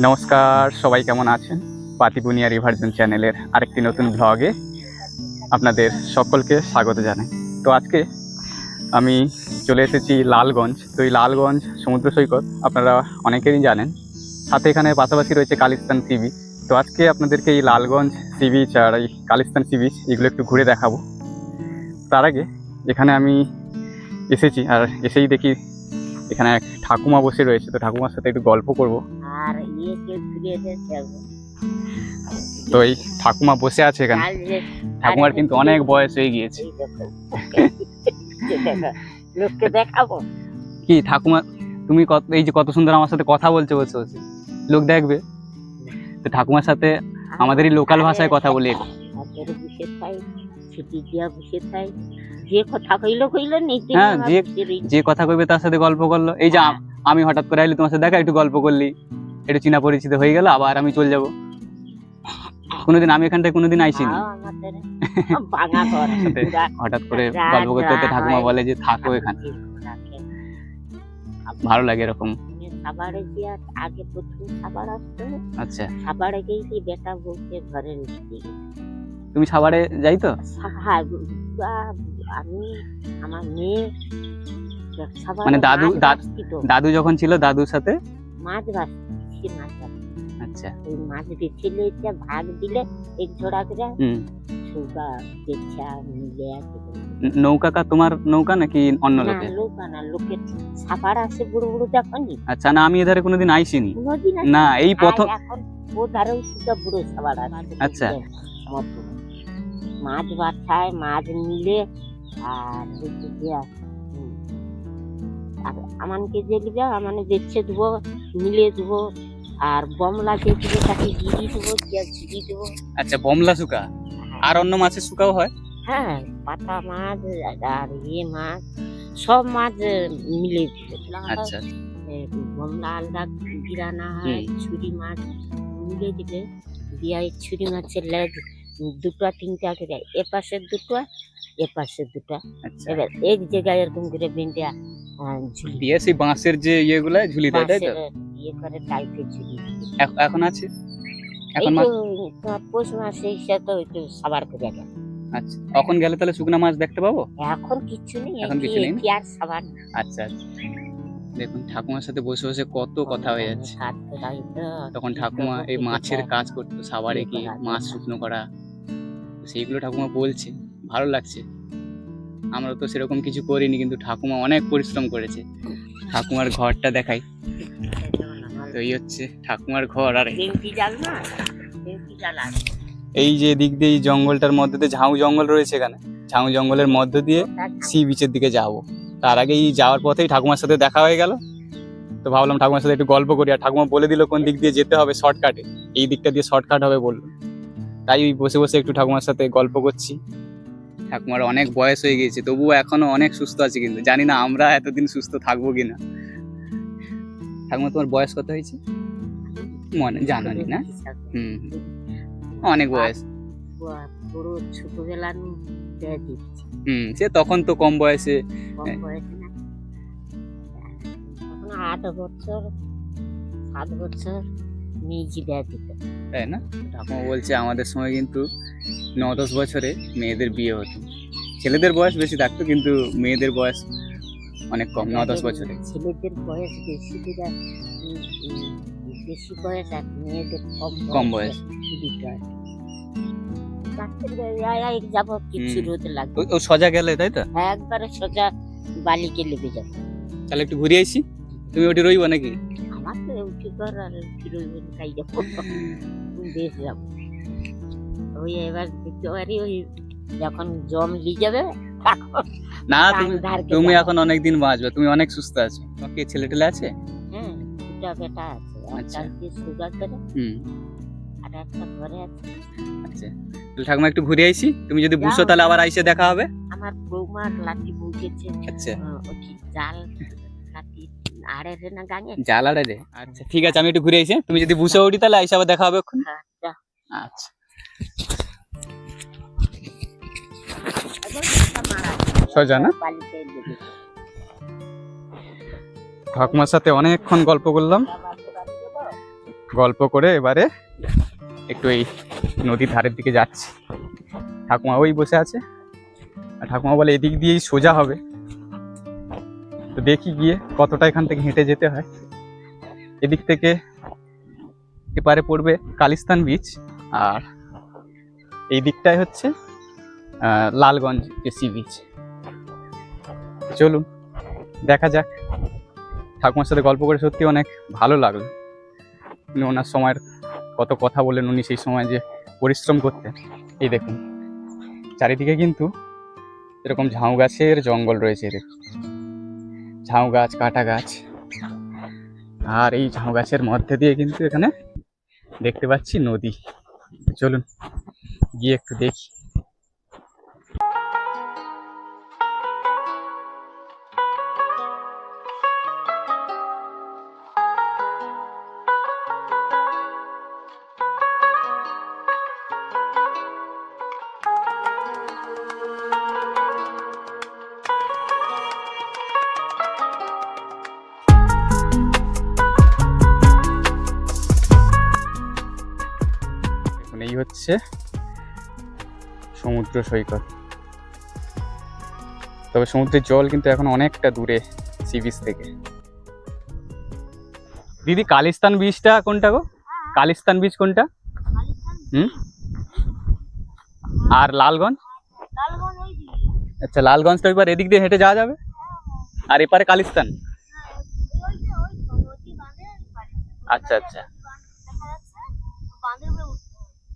নমস্কার, সবাই কেমন আছেন? পাতিবুনিয়া রিভারজন চ্যানেলের আরেকটি নতুন ব্লগে আপনাদের সকলকে স্বাগত জানাই। তো আজকে আমি চলে এসেছি লালগঞ্জ। তো এই লালগঞ্জ সমুদ্র সৈকত আপনারা অনেকেরই জানেন, সাথে এখানে পাশাপাশি রয়েছে কালিস্তান সি বিচ। তো আজকে আপনাদেরকে এই লালগঞ্জ সি বিচ আর এই কালিস্তান সি বিচ এগুলো একটু ঘুরে দেখাবো। তার আগে এখানে আমি এসেছি, আর এসেই দেখি এখানে এক ঠাকুমা বসে রয়েছে। তো ঠাকুমার সাথে একটু গল্প করব। আর তো এই ঠাকুমা বসে আছে এখানে। ঠাকুমার কিন্তু অনেক বয়স হয়ে গিয়েছে। লোককে দেখাবো কি ঠাকুমা, তুমি এই যে কত সুন্দর আমার সাথে কথা বলছো বসে বসে, লোক দেখবে। তো ঠাকুমার সাথে আমাদেরই লোকাল ভাষায় কথা বলি। যে কথা কইলো হ্যাঁ, যে কথা কইবে তার সাথে গল্প করলো। এই যে আমি হঠাৎ করে আইলি তোমার সাথে দেখা, একটু গল্প করলি, একটু চিনা পরিচিত হয়ে গেল, আবার আমি চলে যাবো। কোনোদিন আমি এখানটায় কোনোদিন আইসিনি। হঠাৎ করে গল্প করতে করতে ঠাকুমা বলে যে থাকো এখানে, ভালো লাগে এরকম। আগে প্রথম খাবার আসতো। আচ্ছা, খাবারে গেছি বেটা বউকে ঘরে রেখে। তুমি সাভারে যাই তো? আমি আমার মেয়ে মানে দাদু যখন ছিল দাদুর সাথে মাছ ভাসছি। আচ্ছা, ওই মাছ বেছিলে ভাগ দিলে এক ঝোড়া করে সুগা বেচা মিলে আছে। নৌকা কা তোমার নৌকা নাকি অন্য লোকের? নৌকা না, লোকের সাপার আছে বড় বড়, দেখনি? আচ্ছা, না আমি এধারে কোনোদিন আইসিনি না, এই প্রথম। এখন ও ধারেও সুগা বড় সাপার আছে। আচ্ছা, মাছ বাছায়, মাছ মিলে আর আমানকে যে লিবে মানে বেছে দেবো, মিলে দেবো। আর বমলা যে দিবে তাকে গিরি দেবো, ছিড়ি দেবো। আচ্ছা, বমলা শুকা আর অন্য মাছের শুকাও হয়? হ্যাঁ, পাতা মাছ আর মাছ সব মাছ মিলে দিবে। আচ্ছা, বমলা আলাদা গিরানা হয়, ছুরি মাছ মিলে দিবে। দিয়া ছুরি মাছের লেজ দুটো তিনটা করে, এপাশের দুটো এপাশের দুটো। এবার এক জায়গায় এরকম করে বেঁধে ঝুলি দিয়ে সেই বাঁশের যে ইয়েগুলা ঝুলি দেয়, তাই তো? ইয়ে করে টাইপে ঝুলি এখন আছে? এখন পৌষ মাসে এসে তো একটু সাবার করে গেল। আচ্ছা, তখন গেলে তাহলে শুকনা মাছ দেখতে পাবো? এখন কিছু নেই, এখন কিছু নেই কি আর সাবার। আচ্ছা আচ্ছা, দেখুন ঠাকুমার সাথে বসে বসে কত কথা হয়ে যাচ্ছে। তখন ঠাকুমা এই মাছের কাজ করতো, সাবারে কি মাছ শুকনো করা, সেইগুলো ঠাকুমা বলছে, ভালো লাগছে। আমরা তো সেরকম কিছু করিনি, কিন্তু ঠাকুমা অনেক পরিশ্রম করেছে। ঠাকুমার ঘরটা দেখাই, তো এই হচ্ছে ঠাকুমার ঘর। আর এই যে দিক দিয়ে এই জঙ্গলটার মধ্যে দিয়ে ঝাউ জঙ্গল রয়েছে, এখানে ঝাউ জঙ্গলের মধ্য দিয়ে সি বিচের দিকে যাবো। তার আগে এই যাওয়ার পথেই ঠাকুমার সাথে দেখা হয়ে গেল, তো ভাবলাম ঠাকুমার সাথে একটু গল্প করি। আর ঠাকুমা বলে দিল কোন দিক দিয়ে যেতে হবে শর্টকাটে, এই দিকটা দিয়ে শর্টকাট হবে বললো। তাই বসে বসে একটু ঠাকুমার সাথে গল্প করছি। ঠাকুমার অনেক বয়স হয়ে গিয়েছে, তবুও এখনো অনেক সুস্থ আছে, কিন্তু জানি না আমরা এতদিন সুস্থ থাকবো কিনা। ঠাকুমা, তোমার বয়স কত হয়েছে মনে জানি না? অনেক বয়স। ছোটবেলা সে তখন তো কম বয়সে, 8 বছর 7 বছর মেয়েজি দেয়া দিত, তাই না? ঠাকুমা বলছে আমাদের সময় কিন্তু 9-10 বছরে মেয়েদের বিয়ে হতো। ছেলেদের বয়স বেশি থাকতো, কিন্তু মেয়েদের বয়স অনেক কম, 9-10 বছরে। ছেলেদের বয়স বেশি, বেশি বয়স, আর মেয়েদের কম বয়স। যাব কিছু রোদ লাগবে, ও সোজা গেলে, তাই তো? একবারে সোজা বালিকে লেগে যাবে। তাহলে একটু ঘুরে আইসি, তুমি ওটি রইবা নাকি? আমার তো উঠি ঘর, আর উঠি রইব তাই যাবো, বেশ যাবো। ওই এবার দেখতে পারি, ওই যখন জম লি যাবে না, তুমি এখন অনেকদিন বাঁচবে, তুমি অনেক সুস্থ আছো। তোমার কি ছেলে টেলে আছে? হ্যাঁ, দুটা বেটা আছে, একটা সুগার করে, আর একটা ঘরে আছে। আচ্ছা, তাহলে ঠাকুমা একটু ঘুরে আইসি, তুমি যদি বুঝছো তাহলে আবার আইসে দেখা হবে। আমার বৌমার লাঠি বুঝেছে। আচ্ছা, ওটি জাল লাঠি আড়ে রে না গাঙে, জাল আড়ে রে। আচ্ছা ঠিক আছে, আমি একটু ঘুরে আইসি, তুমি যদি বুঝো ওটি তাহলে আইসে আবার দেখা হবে এখন। আচ্ছা, সোজা না? ঠাকুমার সাথে অনেকক্ষণ গল্প করলাম। গল্প করে এবারে একটু এই নদীর ধারের দিকে যাচ্ছি। ঠাকুমা ওই বসে আছে, আর ঠাকুমা বলে এদিক দিয়েই সোজা হবে। তো দেখি গিয়ে কতটা এখান থেকে হেঁটে যেতে হয়। এদিক থেকে এপারে পড়বে কালিস্তান বিচ, আর এই দিকটায় হচ্ছে লালগঞ্জ যে সি বিচ। চলুন দেখা যাক। ঠাকুমার সাথে গল্প করে সত্যি অনেক ভালো লাগলো। উনি ওনার সময়ের কত কথা বললেন, উনি সেই সময় যে পরিশ্রম করতেন। এই দেখুন চারিদিকে কিন্তু এরকম ঝাউ গাছের জঙ্গল রয়েছে, দেখুন ঝাউ গাছ, কাঁটা গাছ, আর এই ঝাউ গাছের মধ্যে দিয়ে কিন্তু এখানে দেখতে পাচ্ছি নদী। চলুন গিয়ে একটু দেখি। এই হচ্ছে সমুদ্র সৈকত। তবে সমুদ্রের জল কিন্তু এখন অনেকটা দূরে সি বিচ থেকে। দিদি কালিস্তান বিচটা কোনটা গো? কালিস্তান বিচ কোনটা? আর লালগঞ্জ? আচ্ছা, লালগঞ্জটা এবার এদিক দিয়ে হেঁটে যাওয়া যাবে, আর এপারে কালিস্তান। আচ্ছা আচ্ছা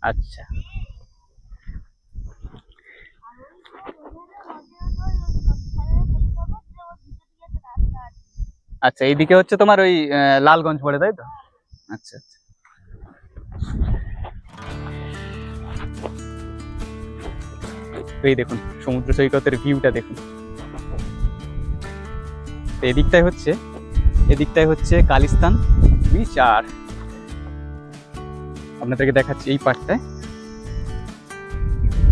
আচ্ছা। আচ্ছা, এইদিকে হচ্ছে তোমার ওই লালগঞ্জ পড়ে, তাই তো? আচ্ছা আচ্ছা। এই দেখুন সমুদ্র সৈকতের ভিউটা দেখুন। এদিকটাই হচ্ছে কালিস্তান বিচ, আর আপনাদেরকে দেখাচ্ছি এই পার্টটায়,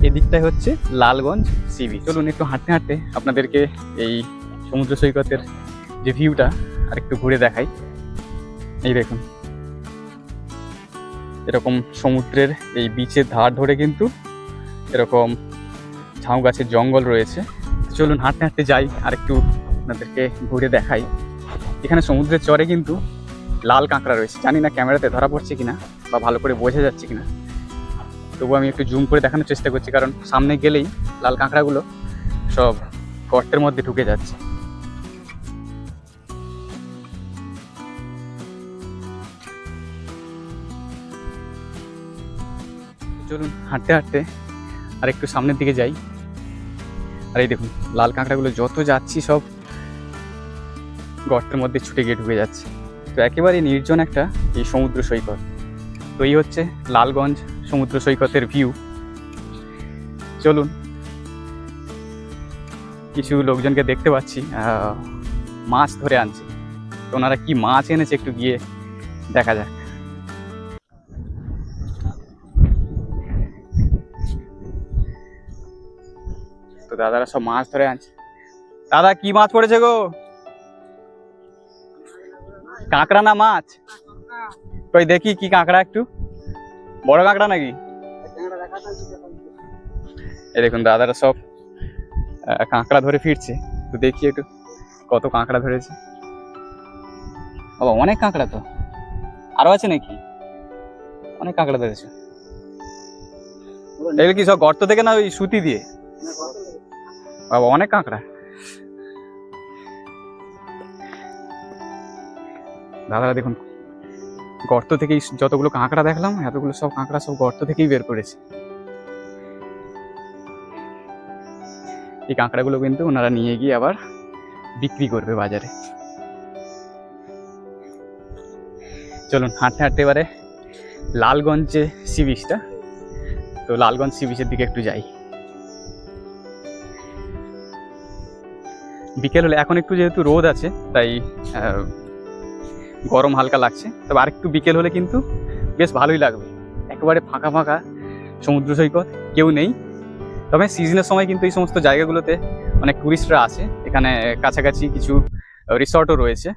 এদিকটাই হচ্ছে লালগঞ্জ সি বিচ। চলুন একটু হাঁটতে হাঁটতে আপনাদেরকে এই সমুদ্র সৈকতের যে ভিউটা আর একটু ঘুরে দেখাই। এই দেখুন এরকম সমুদ্রের এই বিচের ধার ধরে কিন্তু এরকম ঝাউ গাছের জঙ্গল রয়েছে। চলুন হাঁটতে হাঁটতে যাই আর একটু আপনাদেরকে ঘুরে দেখাই। এখানে সমুদ্রের চরে কিন্তু লাল কাঁকড়া রয়েছে। জানি না ক্যামেরাতে ধরা পড়ছে কিনা বা ভালো করে বোঝা যাচ্ছে কিনা, তবু আমি একটু জুম করে দেখানোর চেষ্টা করছি, কারণ সামনে গেলেই লাল কাঁকড়াগুলো সব গর্তের মধ্যে ঢুকে যাচ্ছে। চলুন হাঁটতে হাঁটতে আর একটু সামনের দিকে যাই। আর এই দেখুন লাল কাঁকড়াগুলো যত যাচ্ছি সব গর্তের মধ্যে ছুটে গিয়ে ঢুকে যাচ্ছে। তো একেবারে নির্জন একটা এই সমুদ্র সৈকত। তো এই হচ্ছে লালগঞ্জ সমুদ্র সৈকতের ভিউ। চলুন, কিছু লোকজনকে দেখতে পাচ্ছি মাছ ধরে আনছে। তো ওনারা কি মাছ এনেছে একটু গিয়ে দেখা যাক। তো দাদারা সব মাছ ধরে আনছে। দাদা কি মাছ পড়েছে গো? কাঁকড়া না মাছ? কই দেখি কি কাঁকড়া, একটু বড় কাঁকড়া নাকি? এই দেখুন দাদারা সব কাঁকড়া ধরে ফিরছে। তো দেখি একটু কত কাঁকড়া ধরেছে। বাবা অনেক কাঁকড়া, তো আরো আছে নাকি? অনেক কাঁকড়া ধরেছে। এগুলো কি সব গর্ত থেকে না ওই সুতি দিয়ে? বাবা অনেক কাঁকড়া। দাদারা দেখুন গর্ত থেকেই যতগুলো কাঁকড়া দেখলাম, এতগুলো সব কাঁকড়া সব গর্ত থেকেই বের করেছে। এই কাঁকড়াগুলো কিন্তু ওনারা নিয়ে গিয়ে আবার বিক্রি করবে বাজারে। চলুন হাঁটতে হাঁটতে এবারে লালগঞ্জ যে সি বিচটা, তো লালগঞ্জ সি বিচের দিকে একটু যাই। বিকেল হলে, এখন একটু যেহেতু রোদ আছে তাই গরম হালকা লাগছে, তবে আরেকটু বিকেল হলে কিন্তু বেশ ভালোই লাগবে। একেবারে ফাঁকা ফাঁকা সমুদ্র সৈকত, কেউ নেই। তবে সিজনের সময় কিন্তু এই সমস্ত জায়গাগুলোতে অনেক টুরিস্টরা আসে। এখানে কাছাকাছি কিছু রিসর্টও রয়েছে।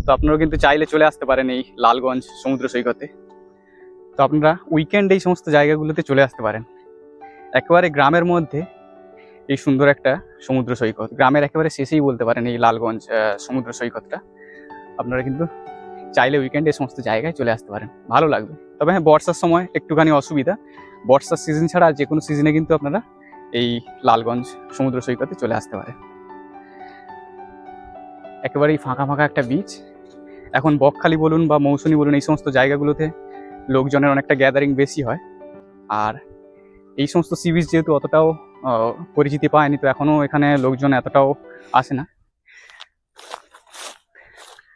তো আপনারাও কিন্তু চাইলে চলে আসতে পারেন এই লালগঞ্জ সমুদ্র সৈকতে। তো আপনারা উইকেন্ড এই সমস্ত জায়গাগুলোতে চলে আসতে পারেন। একেবারে গ্রামের মধ্যে এই সুন্দর একটা সমুদ্র সৈকত, গ্রামের একেবারে শেষেই বলতে পারেন এই লালগঞ্জ সমুদ্র সৈকতটা। আপনারা কিন্তু চাইলে উইকেন্ডে এই সমস্ত জায়গায় চলে আসতে পারেন, ভালো লাগবে। তবে হ্যাঁ, বর্ষার সময় একটুখানি অসুবিধা, বর্ষার সিজন ছাড়া আর যে কোনো সিজনে কিন্তু আপনারা এই লালগঞ্জ সমুদ্র সৈকতে চলে আসতে পারেন। একেবারেই ফাঁকা ফাঁকা একটা বিচ। এখন বকখালি বলুন বা মৌসুমী বলুন, এই সমস্ত জায়গাগুলোতে লোকজনের অনেকটা গ্যাদারিং বেশি হয়। আর এই সমস্ত সি বিচ যেহেতু অতটাও পরিচিতি পায়নি, তো এখনও এখানে লোকজন এতটাও আসে না।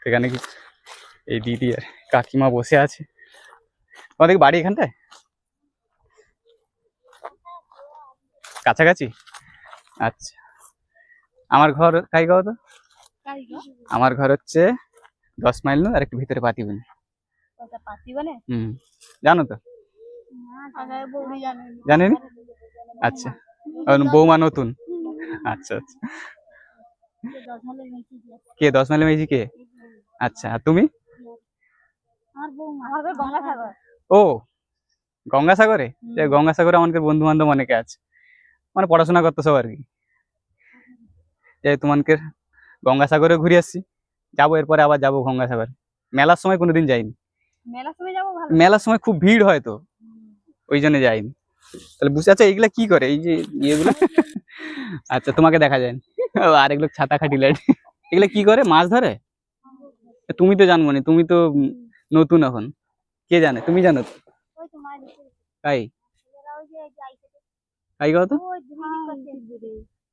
এখানে কি এই দিদি আর কাকিমা বসে আছে। তোমাদের বাড়ি এখানটায় কাছাকাছি? আচ্ছা, আমার ঘর কাইগাঁও। তো আমার ঘর হচ্ছে 10 মাইল আর একটু ভিতরে পাতিবনি। জানো তো? জানেন? আচ্ছা, বৌমা নতুন। আচ্ছা আচ্ছা, কে 10 মাইল মেজি কে? আচ্ছা, আর তুমি? ও, গঙ্গাসাগরে। গঙ্গাসাগরে আমাদের বন্ধু বান্ধব অনেকে আছে, মানে পড়াশোনা করতে সব আর কি। তোমাকে গঙ্গাসাগরে ঘুরে আসছি, যাবো এরপরে আবার যাবো গঙ্গাসাগর। মেলার সময় কোনোদিন যাইনি। মেলার সময় খুব ভিড় হয়, তো ওই জন্য যাইনি। তাহলে বুঝতে। আচ্ছা, এইগুলা কি করে এই যে ইয়েগুলো? আচ্ছা, তোমাকে দেখা যায় না। আর এগুলো ছাতা খাটি লাইট, এগুলো কি করে? মাছ ধরে? তুমি তো জানবো না, তুমি তো নতুন এখন। কে জানে? তুমি জানো তো? তাই তাই কত?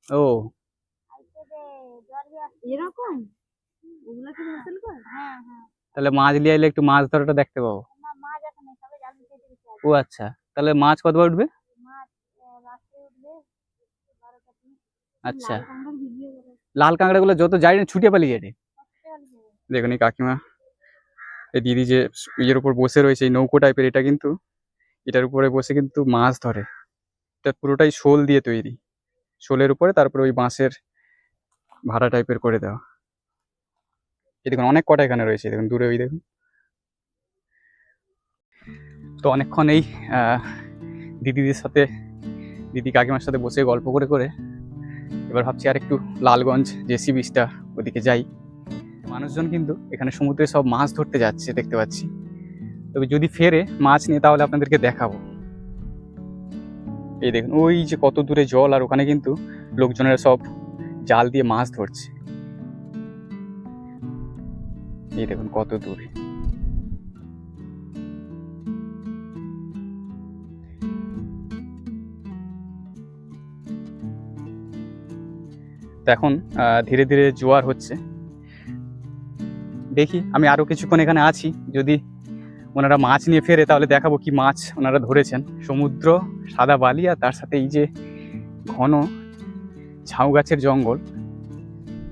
ও, তাহলে মাছ লিয়ে আইলে একটু মাছ ধরাটা দেখতে পাবো। ও আচ্ছা, তাহলে মাছ কতবার উঠবে? আচ্ছা, লাল কাঁকড়া গুলো যত যাই না ছুটে পালিয়ে যায়। দেখুন এই কাকিমা, এই দিদি যে ইয়ের উপর বসে রয়েছে, এই নৌকো টাইপের, এটা কিন্তু এটার উপরে বসে কিন্তু মাছ ধরে। এটা পুরোটাই শোল দিয়ে তৈরি, শোলের উপরে তারপরে ওই বাঁশের ভাড়া টাইপের করে দেওয়া। এই দেখুন অনেক কটা এখানে রয়েছে, দেখুন দূরে ওই দেখুন। তো অনেকক্ষণ এই দিদিদের সাথে, দিদি কাকিমার সাথে বসে গল্প করে করে এবার ভাবছি আর একটু লালগঞ্জ যে সি বিচটা ওদিকে যাই। মানুষজন কিন্তু এখানে সমুদ্রে সব মাছ ধরতে যাচ্ছে দেখতে পাচ্ছি। তবে যদি ফেরে মাছ নিয়ে তাহলে আপনাদেরকে দেখাবো। এই দেখুন ওই যে কত দূরে জল, আর ওখানে কিন্তু লোকজনেরা সব জাল দিয়ে মাছ ধরছে। এই দেখুন কত দূরে। এখন ধীরে ধীরে জোয়ার হচ্ছে। দেখি আমি আরো কিছুক্ষণ এখানে আছি, যদি ওনারা মাছ নিয়ে ফেরে তাহলে দেখাবো কি মাছ ওনারা ধরেছেন। সমুদ্র, সাদা বালি, আর তার সাথে এই যে ঘন ঝাউ গাছের জঙ্গল,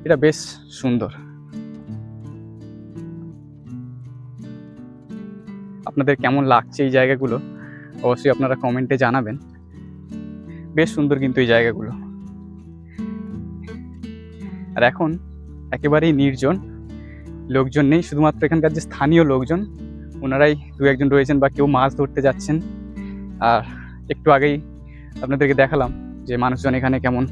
এটা বেশ সুন্দর। আপনাদের কেমন লাগছে এই জায়গাগুলো অবশ্যই আপনারা কমেন্টে জানাবেন। বেশ সুন্দর কিন্তু এই জায়গাগুলো। আর এখন একেবারেই নির্জন, লোকজন নেই, শুধুমাত্র এখানকার যে স্থানীয় লোকজন ওনারাই দু একজন রয়েছেন, বা কেউ মাছ ধরতে যাচ্ছেন। আর একটু আগেই আপনাদেরকে দেখালাম যে মানুষজন এখানে কেমন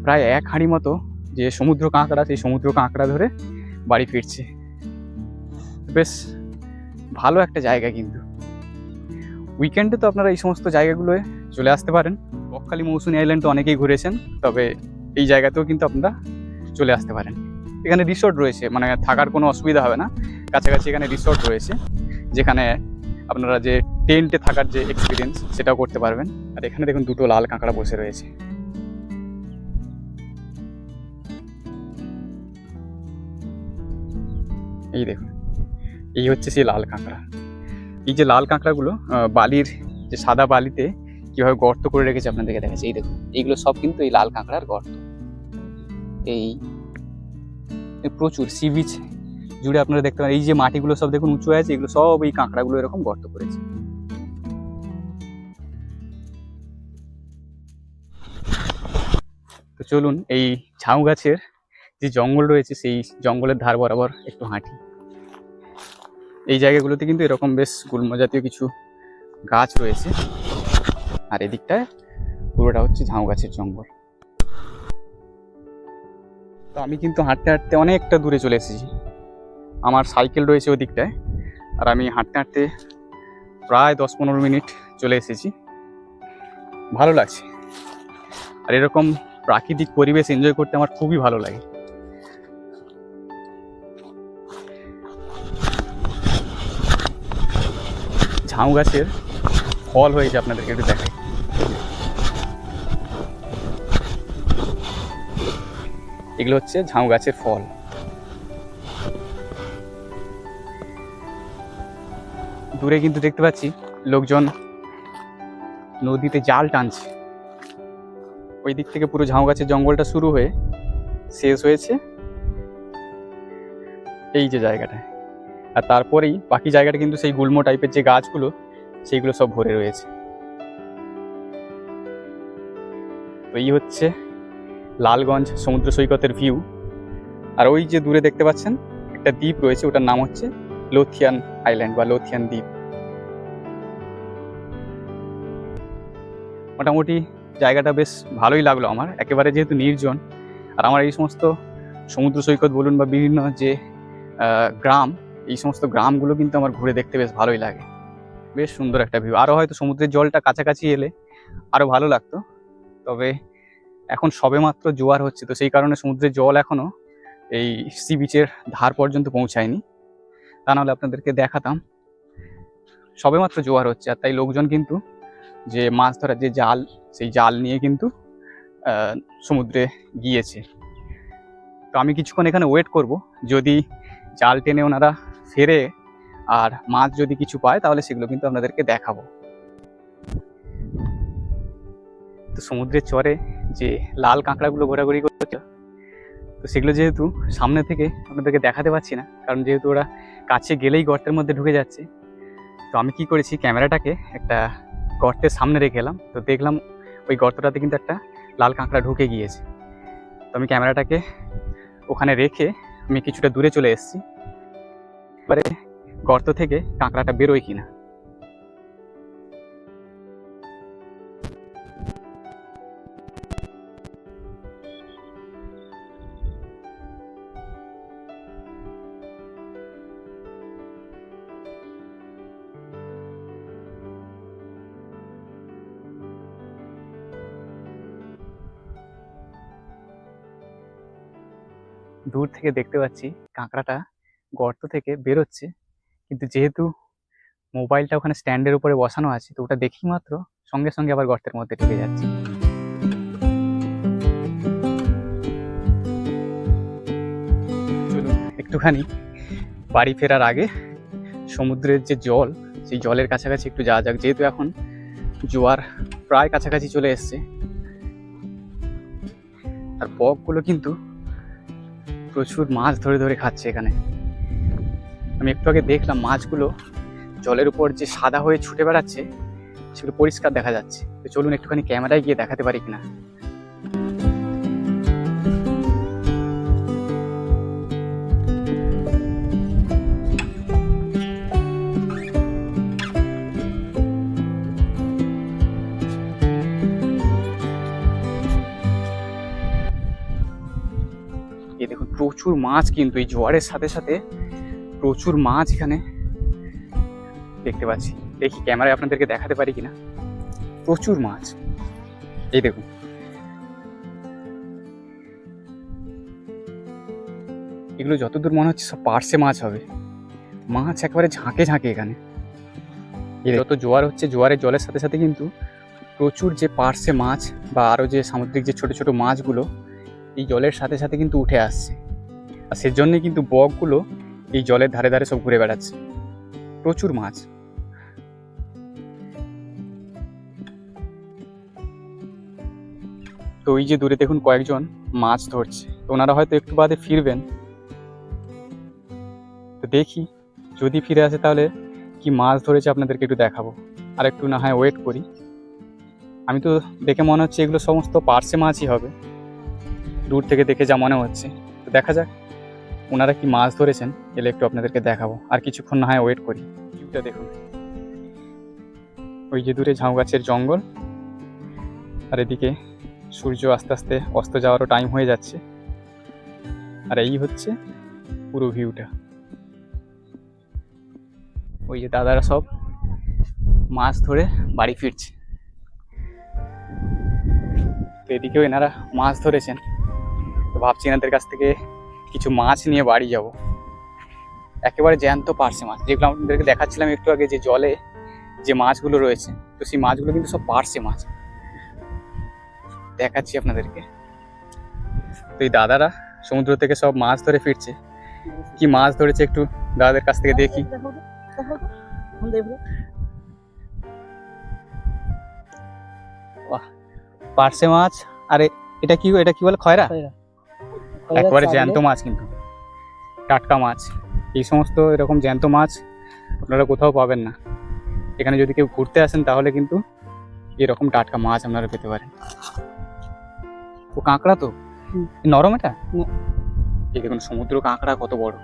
প্রায় 1 হাঁড়ি মতো যে সমুদ্র কাঁকড়া, সেই সমুদ্র কাঁকড়া ধরে বাড়ি ফিরছে। বেশ ভালো একটা জায়গা কিন্তু। উইকেন্ডে তো আপনারা এই সমস্ত জায়গাগুলোয় চলে আসতে পারেন। বকখালি মৌসুমী আইল্যান্ড তো অনেকেই ঘুরেছেন, তবে এই জায়গাতেও কিন্তু আপনারা চলে আসতে পারেন। এখানে রিসোর্ট রয়েছে, মানে থাকার কোনো অসুবিধা হবে না। কাছাকাছি এখানে রিসোর্ট রয়েছে, যেখানে আপনারা যে টেন্টে থাকার যে এক্সপিরিয়েন্স সেটাও করতে পারবেন। আর এখানে দেখুন দুটো লাল কাঁকড়া বসে রয়েছে। এই দেখুন, এই হচ্ছে সেই লাল কাঁকড়া। এই যে লাল কাঁকড়াগুলো বালির যে সাদা বালিতে কিভাবে গর্ত করে রেখেছে আপনাদেরকে দেখাচ্ছে। এই দেখুন, এইগুলো সব কিন্তু এই লাল কাঁকড়ার গর্ত। এই প্রচুর সি বিচ জুড়ে আপনারা দেখতে পারেন, এই যে মাটিগুলো সব দেখুন উঁচু আছে, এগুলো সব এই কাঁকড়াগুলো এরকম গর্ত করেছে। তো চলুন এই ঝাউ গাছের যে জঙ্গল রয়েছে সেই জঙ্গলের ধার বরাবর একটু হাঁটি। এই জায়গাগুলোতে কিন্তু এরকম বেশ গুল্ম জাতীয় কিছু গাছ রয়েছে, আর এদিকটায় পুরোটা হচ্ছে ঝাউ গাছের জঙ্গল। তো আমি কিন্তু হাঁটতে হাঁটতে অনেকটা দূরে চলে এসেছি। আমার সাইকেল রয়েছে ওই দিকটায়, আর আমি হাঁটতে হাঁটতে প্রায় 10-15 মিনিট চলে এসেছি। ভালো লাগছে, আর এরকম প্রাকৃতিক পরিবেশ এনজয় করতে আমার খুবই ভালো লাগে। ঝাউ গাছের ফল হয়েছে, আপনাদেরকে একটু দেখাই। এগুলো হচ্ছে ঝাউ গাছের ফল। দূরে কিন্তু দেখতে পাচ্ছি লোকজন নদীতে জাল টানছে। ওই দিক থেকে পুরো ঝাউ গাছের জঙ্গলটা শুরু হয়ে শেষ হয়েছে এই যে জায়গাটায়, আর তারপরেই বাকি জায়গাটা কিন্তু সেই গুল্ম টাইপের যে গাছগুলো সেইগুলো সব ভরে রয়েছে। তো এই হচ্ছে লালগঞ্জ সমুদ্র সৈকতের ভিউ। আর ওই যে দূরে দেখতে পাচ্ছেন একটা দ্বীপ রয়েছে, ওটার নাম হচ্ছে লোথিয়ান আইল্যান্ড বা লোথিয়ান দ্বীপ। মোটামুটি জায়গাটা বেশ ভালোই লাগলো আমার, একেবারে যেহেতু নির্জন। আর আমার এই সমস্ত সমুদ্র সৈকত বলুন বা বিভিন্ন যে গ্রাম, এই সমস্ত গ্রামগুলো কিন্তু আমার ঘুরে দেখতে বেশ ভালোই লাগে। বেশ সুন্দর একটা ভিউ। আরও হয়তো সমুদ্রের জলটা কাছাকাছি এলে আরও ভালো লাগতো, তবে এখন সবেমাত্র জোয়ার হচ্ছে, তো সেই কারণে সমুদ্রের জল এখনও এই সি বিচের ধার পর্যন্ত পৌঁছায়নি। তা নাহলে আপনাদেরকে দেখাতাম। সবেমাত্র জোয়ার হচ্ছে, আর তাই লোকজন কিন্তু যে মাছ ধরার যে জাল, সেই জাল নিয়ে কিন্তু সমুদ্রে গিয়েছে। তো আমি কিছুক্ষণ এখানে ওয়েট করব, যদি জাল টেনে ওনারা ফেরে আর মাছ যদি কিছু পায় তাহলে সেগুলো কিন্তু আপনাদেরকে দেখাবো। তো সমুদ্রের চরে যে লাল কাঁকড়াগুলো ঘোরাঘুরি করছে, তো সেগুলো যেহেতু সামনে থেকে আপনাদেরকে দেখাতে পারছি না, কারণ যেহেতু ওরা কাছে গেলেই গর্তের মধ্যে ঢুকে যাচ্ছে। তো আমি কি করেছি, ক্যামেরাটাকে একটা গর্তের সামনে রেখে এলাম। তো দেখলাম ওই গর্তটাতে কিন্তু একটা লাল কাঁকড়া ঢুকে গিয়েছে। তো আমি ক্যামেরাটাকে ওখানে রেখে আমি কিছুটা দূরে চলে এসেছি, এবারে গর্ত থেকে কাঁকড়াটা বেরোয় কিনা। দূর থেকে দেখতে পাচ্ছি কাঁকড়াটা গর্ত থেকে বেরোচ্ছে, কিন্তু যেহেতু মোবাইলটা ওখানে স্ট্যান্ডের উপরে বসানো আছে, তো ওটা দেখি মাত্র সঙ্গে সঙ্গে আবার গর্তের মধ্যে ঢুকে যাচ্ছে। চলুন একটুখানি বাড়ি ফেরার আগে সমুদ্রের যে জল, সেই জলের কাছাকাছি একটু যাওয়া যাক, যেহেতু এখন জোয়ার প্রায় কাছাকাছি চলে এসছে। আর বকগুলো কিন্তু প্রচুর মাছ ধরে ধরে খাচ্ছে এখানে। আমি একটু আগে দেখলাম মাছগুলো জলের উপর যে সাদা হয়ে ছুটে বেড়াচ্ছে, সেগুলো পরিষ্কার দেখা যাচ্ছে। তো চলুন একটুখানি ক্যামেরায় গিয়ে দেখাতে পারি কিনা। এই দেখুন প্রচুর মাছ, কিন্তু এই জোয়ারের সাথে সাথে প্রচুর মাছ এখানে দেখতে পাচ্ছি। দেখি ক্যামেরায় আপনাদেরকে দেখাতে পারি কিনা। প্রচুর মাছ, এই দেখুন। এগুলো যতদূর মনে হচ্ছে সব পার্সে মাছ হবে। মাছ একেবারে ঝাঁকে ঝাঁকে এখানে। যত জোয়ার হচ্ছে, জোয়ারের জলের সাথে সাথে কিন্তু প্রচুর যে পার্সে মাছ বা আরও যে সামুদ্রিক যে ছোট ছোট মাছগুলো এই জলের সাথে সাথে কিন্তু উঠে আসছে। আর সেজন্যই কিন্তু বকগুলো এই জলের ধারে ধারে সব ঘুরে বেড়াচ্ছে। প্রচুর মাছ। তো ওই যে দূরে দেখুন কয়েকজন মাছ ধরছে, তো ওনারা হয়তো একটু বাদে ফিরবেন। তো দেখি যদি ফিরে আসে তাহলে কি মাছ ধরেছে আপনাদেরকে একটু দেখাবো। আর একটু না হয় ওয়েট করি। আমি তো দেখে মনে হচ্ছে এগুলো সমস্ত পার্সে মাছই হবে, দূর থেকে দেখে যা মনে হচ্ছে। তো দেখা যাক ওনারা কি মাছ ধরেছেন, এলে একটু আপনাদেরকে দেখাবো। আর কিছুক্ষণ না হয় ওয়েট করি। ভিউটা দেখুন, ওই যে দূরে ঝাউ গাছের জঙ্গল, আর এদিকে সূর্য আস্তে আস্তে অস্ত যাওয়ারও টাইম হয়ে যাচ্ছে। আর এই হচ্ছে পুরো ভিউটা। ওই যে দাদারা সব মাছ ধরে বাড়ি ফিরছে। তো এদিকেও এনারা মাছ ধরেছেন, তো ভাবছি এনাদের কাছ থেকে কিছু মাছ নিয়ে বাড়ি যাব। একেবারে জ্যান্ত পার্শে মাছ, যেগুলো আপনাদেরকে দেখাচ্ছিলাম একটু আগে, যে জলে যে মাছগুলো রয়েছে, তো সেই মাছগুলো কিন্তু সব পার্শে মাছ, দেখাচ্ছি আপনাদেরকে। তো এই দাদারা সমুদ্র থেকে সব মাছ ধরে ফিরছে। কি মাছ ধরেছে একটু দাদাদের কাছ থেকে দেখি। পার্শে মাছ। আরে এটা কি বলে? খয়রা। একেবারে জ্যান্ত মাছ, কিন্তু টাটকা মাছ। এই সমস্ত এরকম জ্যান্ত মাছ আপনারা কোথাও পাবেন না। এখানে যদি কেউ ঘুরতে আসেন তাহলে কিন্তু এরকম টাটকা মাছ আপনারা পেতে পারেন। ও কাঁকড়া তো নরম, এটা এই দেখুন সমুদ্র কাঁকড়া কত বড়।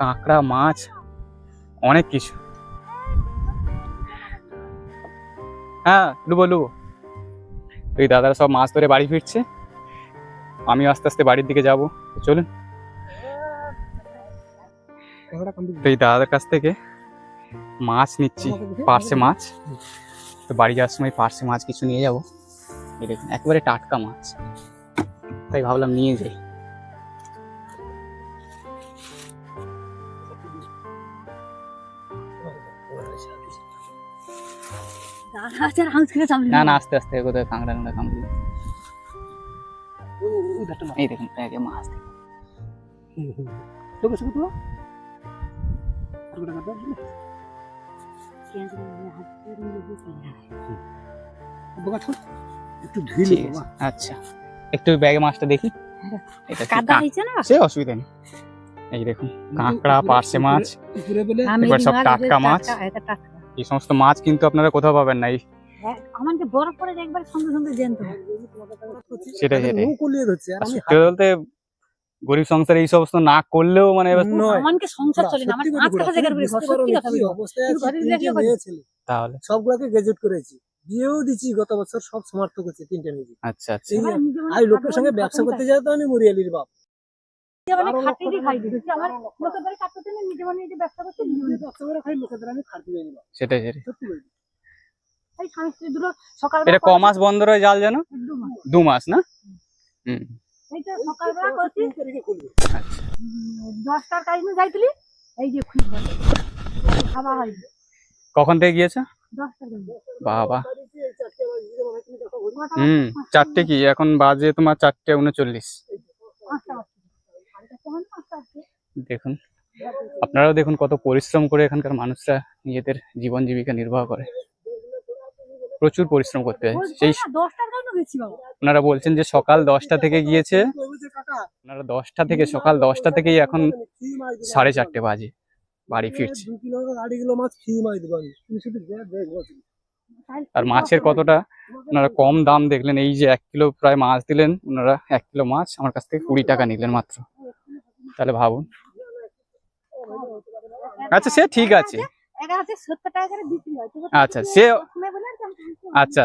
কাঁকড়া, মাছ, অনেক কিছু। হ্যাঁ, লুবো। এই দাদারা সব মাছ ধরে বাড়ি ফিরছে, আমি আস্তে আস্তে বাড়ির দিকে যাব। চলুন। তো এই দাদাদের কাছ থেকে মাছ নিচ্ছি, পার্শে মাছ। তো বাড়ি যাওয়ার সময় পার্শে মাছ কিছু নিয়ে যাব। এই দেখুন একেবারে টাটকা মাছ, তাই ভাবলাম নিয়ে যাই। না না, আস্তে আস্তে কোথায় কাঁকড়া কামড়ি। এই দেখুন ব্যাগে মাছ। আচ্ছা, একটু ব্যাগে মাছটা দেখি। সে অসুবিধা নেই। এই দেখুন কাঁকড়া, পার্শে মাছ, এবার সব টাটকা মাছ। এই সমস্ত মাছ কিন্তু আপনারা কোথাও পাবেন না। সেটাই সত্যি বলতে গরিব সংসারে এই সমস্ত না করলেও মানে তাহলে সবগুলোকে গ্রাজুয়েট করেছি, বিয়েও দিচ্ছি গত বছর, সব সমর্থ করছে 3টে নিজে। আচ্ছা আচ্ছা। আর লোকের সঙ্গে ব্যবসা করতে যাই তো আমি মরিয়ালির বাপ। সেটাই। এটা ক মাস বন্ধ রয়ে জাল যেন? 2 মাস না? হুম। কখন থেকে গিয়েছো? বাবা, 4টে কি এখন বাজে তোমার 4:39। দেখুন আপনারাও দেখুন কত পরিশ্রম করে এখানকার মানুষরা নিজেদের জীবন জীবিকা নির্বাহ করে। প্রচুর পরিশ্রম করতে হয়। সেই ওনারা বলছেন যে সকাল 10টা থেকে গিয়েছে, ওনারা 10টা থেকে, সকাল 10টা থেকেই এখন 4:30 বাজে বাড়ি ফিরছে। আর মাছের কতটা ওনারা কম দাম দেখলেন। এই যে 1 কিলো প্রায় মাছ দিলেন ওনারা, 1 কিলো মাছ আমার কাছ থেকে 20 টাকা নিলেন মাত্র। তাহলে ভাবুন। আচ্ছা সে ঠিক আছে। আচ্ছা সে আচ্ছা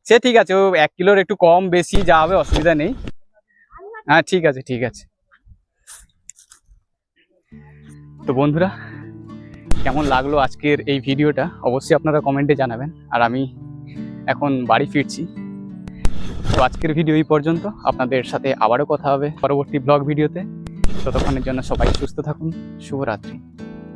সে ঠিক আছে, ও 1 কিলোর একটু কম বেশি যা হবে অসুবিধা নেই। হ্যাঁ ঠিক আছে। তো বন্ধুরা, কেমন লাগলো আজকের এই ভিডিওটা অবশ্যই আপনারা কমেন্টে জানাবেন। আর আমি এখন বাড়ি ফিরছি। তো আজকের ভিডিও এই পর্যন্ত। আপনাদের সাথে আবারও কথা হবে পরবর্তী ব্লগ ভিডিওতে। ততক্ষণের জন্য সবাই সুস্থ থাকুন। শুভরাত্রি।